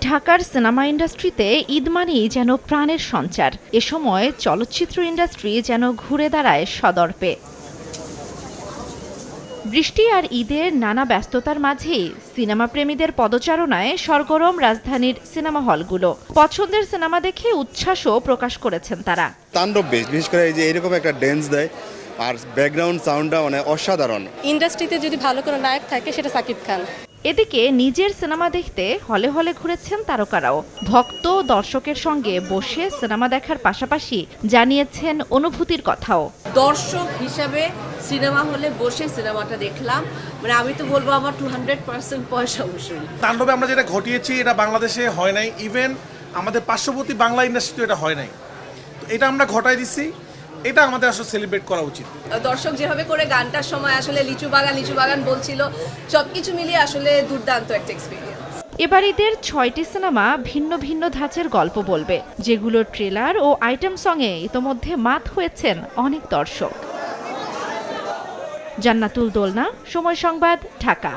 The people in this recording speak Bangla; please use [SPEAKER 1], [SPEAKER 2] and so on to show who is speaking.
[SPEAKER 1] ঢাকার সিনেমা ইন্ডাস্ট্রিতে ঈদ মানেই যেন প্রাণের সঞ্চার। এ সময় চলচ্চিত্র ইন্ডাস্ট্রি যেন ঘুরে দাঁড়ায় সদর্পে। বৃষ্টি আর ঈদের নানা ব্যস্ততার মাঝেই সিনেমা প্রেমীদের পদচারণায় সরগরম রাজধানীর সিনেমা হলগুলো। পছন্দের সিনেমা দেখে উচ্ছ্বাসও প্রকাশ করেছেন তারা।
[SPEAKER 2] তাণ্ডব বিশেষ করে এই যে এরকম একটা ড্যান্স দেয় আর ব্যাকগ্রাউন্ড সাউন্ডটা মানে অসাধারণ।
[SPEAKER 3] ইন্ডাস্ট্রিতে যদি ভালো কোনো নায়ক থাকে সেটা সাকিব খান।
[SPEAKER 1] এদিকে নিজের সিনেমা দেখতে হলে হলে ঘুরেছেন তারকারাও। ভক্ত দর্শকের সঙ্গে বসে সিনেমা দেখার পাশাপাশি জানিয়েছেন অনুভূতির কথাও।
[SPEAKER 4] দর্শক হিসাবে সিনেমা হলে বসে সিনেমাটা দেখলাম, মানে আমি তো বলবো আমার 200% পয়সা অবশ্যই।
[SPEAKER 5] তাণ্ডবে আমরা যেটা ঘটিয়েছি এটা বাংলাদেশে হয় নাই, ইভেন আমাদের পার্শ্ববর্তী বাংলা ইন্ডাস্ট্রিতে এটা হয় নাই। তো এটা আমরা ঘটাই দিচ্ছি, এটা আমাদের আসলে সেলিব্রেট করা উচিত।
[SPEAKER 4] দর্শক যেভাবে করে গানটার সময় আসলে লিচু বাগান বলছিল, সবকিছু মিলিয়ে আসলে দুর্দান্ত একটা এক্সপিরিয়েন্স।
[SPEAKER 1] এবার ঈদের 6টি সিনেমা ভিন্ন ভিন্ন ধাঁচের গল্প বলবে, যেগুলোর ট্রেলার ও আইটেম সঙে ইতোমধ্যে মাত হয়েছেন অনেক দর্শক। জান্নাতুল দোলনা, সময় সংবাদ, ঢাকা।